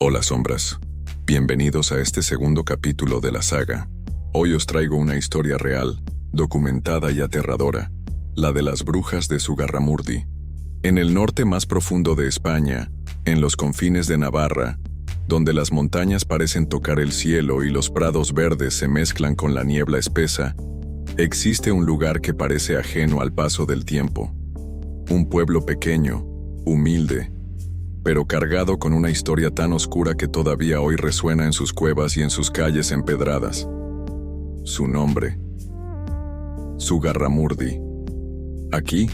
Hola sombras, bienvenidos a este segundo capítulo de la saga. Hoy os traigo una historia real, documentada y aterradora, la de las brujas de Zugarramurdi. En el norte más profundo de España, en los confines de Navarra, donde las montañas parecen tocar el cielo y los prados verdes se mezclan con la niebla espesa, existe un lugar que parece ajeno al paso del tiempo. Un pueblo pequeño, humilde, pero cargado con una historia tan oscura que todavía hoy resuena en sus cuevas y en sus calles empedradas. Su nombre: Zugarramurdi. Aquí,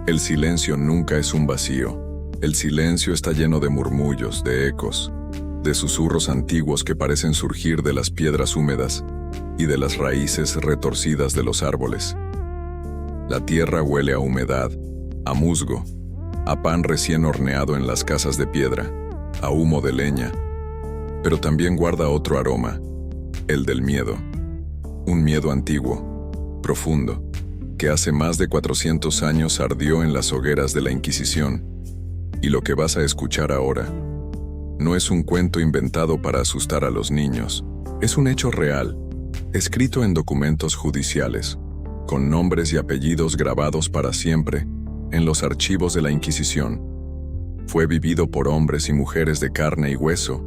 el silencio nunca es un vacío. El silencio está lleno de murmullos, de ecos, de susurros antiguos que parecen surgir de las piedras húmedas y de las raíces retorcidas de los árboles. La tierra huele a humedad, a musgo, a pan recién horneado en las casas de piedra, a humo de leña, pero también guarda otro aroma, el del miedo. Un miedo antiguo, profundo, que hace más de 400 años ardió en las hogueras de la Inquisición. Y lo que vas a escuchar ahora no es un cuento inventado para asustar a los niños, es un hecho real, escrito en documentos judiciales, con nombres y apellidos grabados para siempre en los archivos de la Inquisición. Fue vivido por hombres y mujeres de carne y hueso,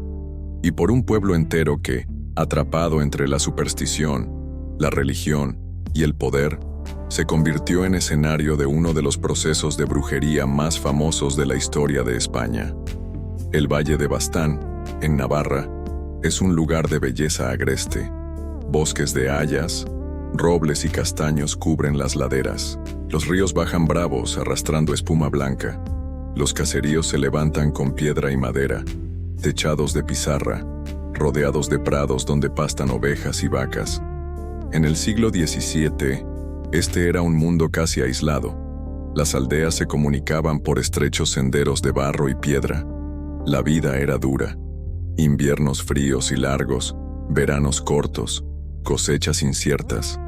y por un pueblo entero que, atrapado entre la superstición, la religión y el poder, se convirtió en escenario de uno de los procesos de brujería más famosos de la historia de España. El Valle de Baztán, en Navarra, es un lugar de belleza agreste. Bosques de hayas, robles y castaños cubren las laderas. Los ríos bajan bravos arrastrando espuma blanca. Los caseríos se levantan con piedra y madera, techados de pizarra, rodeados de prados donde pastan ovejas y vacas. En el siglo XVII, este era un mundo casi aislado. Las aldeas se comunicaban por estrechos senderos de barro y piedra. La vida era dura. Inviernos fríos y largos, veranos cortos, cosechas inciertas.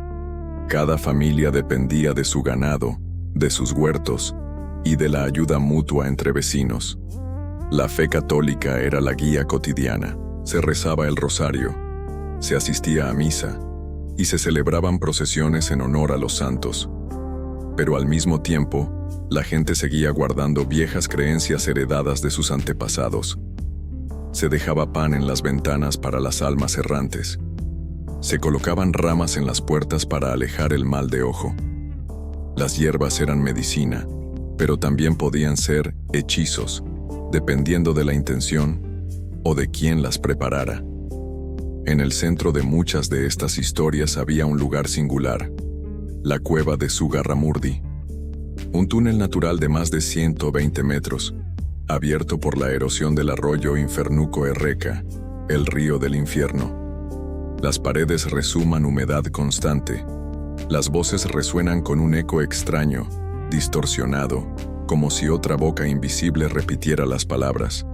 Cada familia dependía de su ganado, de sus huertos y de la ayuda mutua entre vecinos. La fe católica era la guía cotidiana. Se rezaba el rosario, se asistía a misa y se celebraban procesiones en honor a los santos. Pero al mismo tiempo, la gente seguía guardando viejas creencias heredadas de sus antepasados. Se dejaba pan en las ventanas para las almas errantes. Se colocaban ramas en las puertas para alejar el mal de ojo. Las hierbas eran medicina, pero también podían ser hechizos, dependiendo de la intención o de quién las preparara. En el centro de muchas de estas historias había un lugar singular: la cueva de Zugarramurdi. Un túnel natural de más de 120 metros, abierto por la erosión del arroyo Infernuco Erreca, el río del infierno. Las paredes resuman humedad constante. Las voces resuenan con un eco extraño, distorsionado, como si otra boca invisible repitiera las palabras.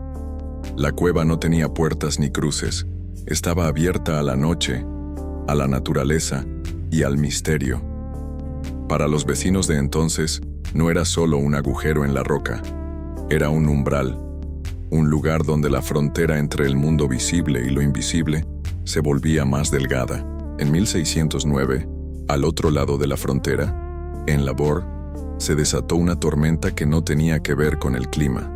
La cueva no tenía puertas ni cruces. Estaba abierta a la noche, a la naturaleza y al misterio. Para los vecinos de entonces, no era solo un agujero en la roca. Era un umbral, un lugar donde la frontera entre el mundo visible y lo invisible se volvía más delgada. En 1609, al otro lado de la frontera, en Labor, se desató una tormenta que no tenía que ver con el clima.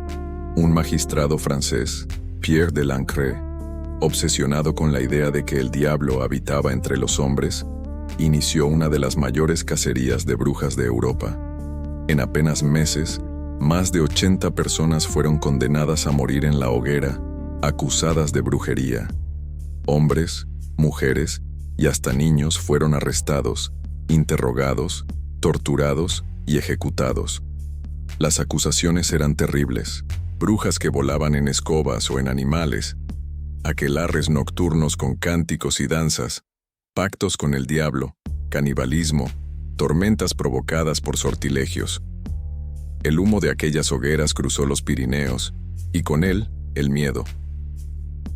Un magistrado francés, Pierre de Lancret, obsesionado con la idea de que el diablo habitaba entre los hombres, inició una de las mayores cacerías de brujas de Europa. En apenas meses, más de 80 personas fueron condenadas a morir en la hoguera, acusadas de brujería. Hombres, mujeres y hasta niños fueron arrestados, interrogados, torturados y ejecutados. Las acusaciones eran terribles: brujas que volaban en escobas o en animales, aquelarres nocturnos con cánticos y danzas, pactos con el diablo, canibalismo, tormentas provocadas por sortilegios. El humo de aquellas hogueras cruzó los Pirineos, y con él, el miedo.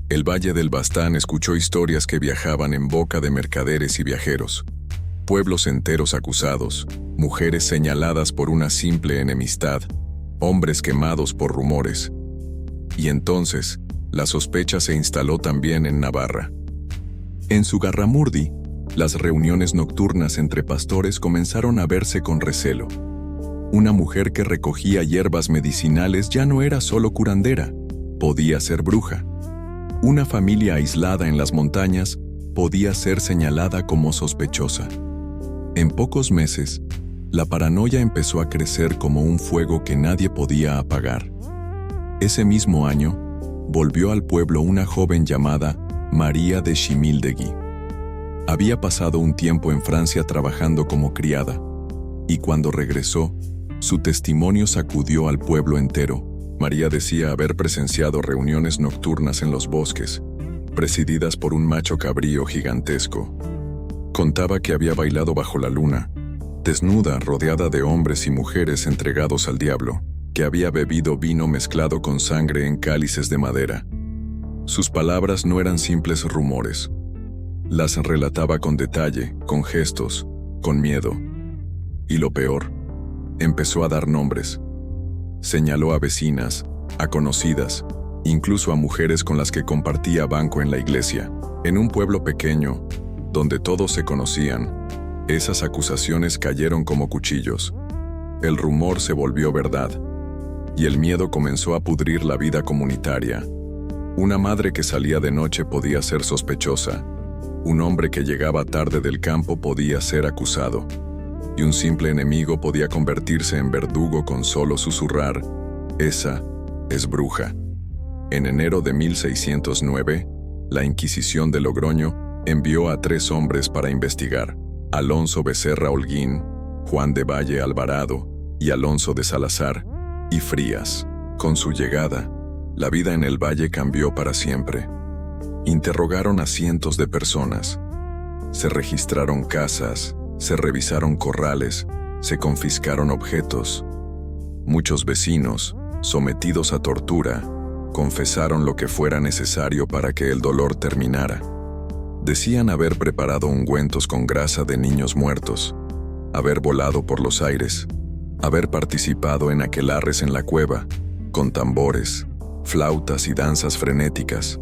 El Valle del Baztán escuchó historias que viajaban en boca de mercaderes y viajeros. Pueblos enteros acusados, mujeres señaladas por una simple enemistad, hombres quemados por rumores. Y entonces, La sospecha se instaló también en Navarra. En Zugarramurdi, las reuniones nocturnas entre pastores comenzaron a verse con recelo. Una mujer que recogía hierbas medicinales ya no era solo curandera, podía ser bruja. Una familia aislada en las montañas podía ser señalada como sospechosa. En pocos meses, la paranoia empezó a crecer como un fuego que nadie podía apagar. Ese mismo año, volvió al pueblo una joven llamada María de Chimildegui. Había pasado un tiempo en Francia trabajando como criada, y cuando regresó, su testimonio sacudió al pueblo entero. María decía haber presenciado reuniones nocturnas en los bosques, presididas por un macho cabrío gigantesco. Contaba que había bailado bajo la luna, desnuda, rodeada de hombres y mujeres entregados al diablo, que había bebido vino mezclado con sangre en cálices de madera. Sus palabras no eran simples rumores. Las relataba con detalle, con gestos, con miedo. Y lo peor, empezó a dar nombres. Señaló a vecinas, a conocidas, incluso a mujeres con las que compartía banco en la iglesia. En un pueblo pequeño, donde todos se conocían, esas acusaciones cayeron como cuchillos. El rumor se volvió verdad, y el miedo comenzó a pudrir la vida comunitaria. Una madre que salía de noche podía ser sospechosa, un hombre que llegaba tarde del campo podía ser acusado, y un simple enemigo podía convertirse en verdugo con solo susurrar: «Esa es bruja». En enero de 1609, la Inquisición de Logroño envió a 3 hombres para investigar: Alonso Becerra Holguín, Juan de Valle Alvarado y Alonso de Salazar y Frías. Con su llegada, la vida en el valle cambió para siempre. Interrogaron a cientos de personas. Se registraron casas, se revisaron corrales, se confiscaron objetos. Muchos vecinos, sometidos a tortura, confesaron lo que fuera necesario para que el dolor terminara. Decían haber preparado ungüentos con grasa de niños muertos, haber volado por los aires, haber participado en aquelarres en la cueva, con tambores, flautas y danzas frenéticas.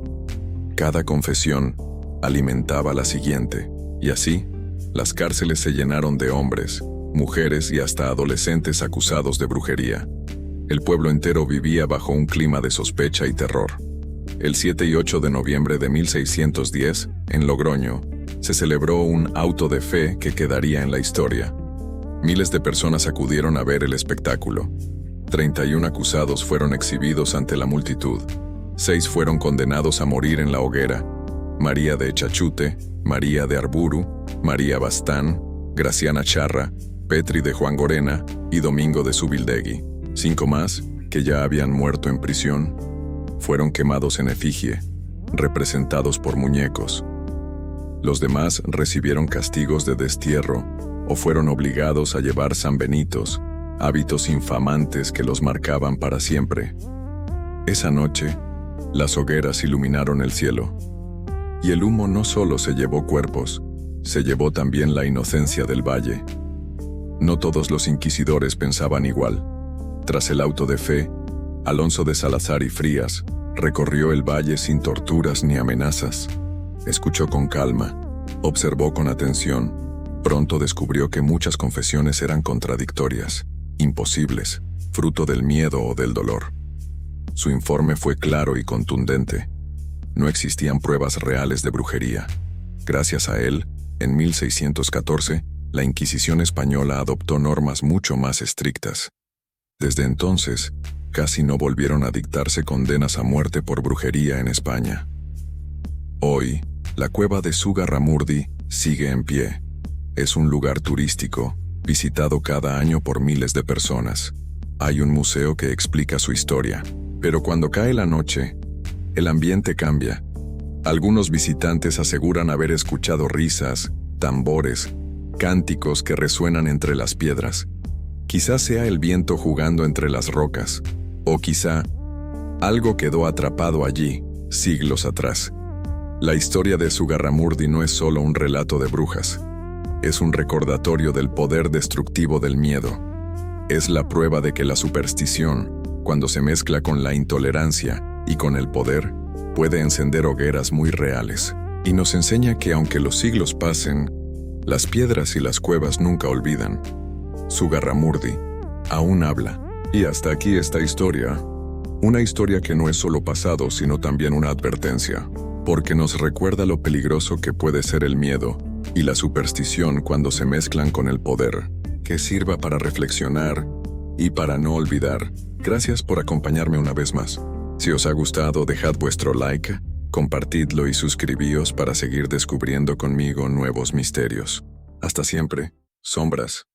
Cada confesión alimentaba la siguiente, y así, las cárceles se llenaron de hombres, mujeres y hasta adolescentes acusados de brujería. El pueblo entero vivía bajo un clima de sospecha y terror. El 7 y 8 de noviembre de 1610, en Logroño, se celebró un auto de fe que quedaría en la historia. Miles de personas acudieron a ver el espectáculo. 31 acusados fueron exhibidos ante la multitud. 6 fueron condenados a morir en la hoguera: María de Chachute, María de Arburu, María Bastán, Graciana Charra, Petri de Juan Gorena y Domingo de Zubildegui. 5 más, que ya habían muerto en prisión, fueron quemados en efigie, representados por muñecos. Los demás recibieron castigos de destierro o fueron obligados a llevar sanbenitos, hábitos infamantes que los marcaban para siempre. Esa noche, las hogueras iluminaron el cielo, y el humo no solo se llevó cuerpos, se llevó también la inocencia del valle. No todos los inquisidores pensaban igual. Tras el auto de fe, Alonso de Salazar y Frías recorrió el valle sin torturas ni amenazas. Escuchó con calma, observó con atención. Pronto descubrió que muchas confesiones eran contradictorias, imposibles, fruto del miedo o del dolor. Su informe fue claro y contundente. No existían pruebas reales de brujería. Gracias a él, en 1614, la Inquisición española adoptó normas mucho más estrictas. Desde entonces, casi no volvieron a dictarse condenas a muerte por brujería en España. Hoy, la cueva de Zugarramurdi sigue en pie. Es un lugar turístico, visitado cada año por miles de personas. Hay un museo que explica su historia. Pero cuando cae la noche, el ambiente cambia. Algunos visitantes aseguran haber escuchado risas, tambores, cánticos que resuenan entre las piedras. Quizá sea el viento jugando entre las rocas, o quizá algo quedó atrapado allí, siglos atrás. La historia de Zugarramurdi no es solo un relato de brujas. Es un recordatorio del poder destructivo del miedo. Es la prueba de que la superstición, cuando se mezcla con la intolerancia y con el poder, puede encender hogueras muy reales y nos enseña que aunque los siglos pasen, las piedras y las cuevas nunca olvidan. Zugarramurdi aún habla. Y hasta aquí esta historia. Una historia que no es solo pasado, sino también una advertencia, porque nos recuerda lo peligroso que puede ser el miedo y la superstición cuando se mezclan con el poder, que sirva para reflexionar y para no olvidar. Gracias por acompañarme una vez más. Si os ha gustado, dejad vuestro like, compartidlo y suscribíos para seguir descubriendo conmigo nuevos misterios. Hasta siempre, sombras.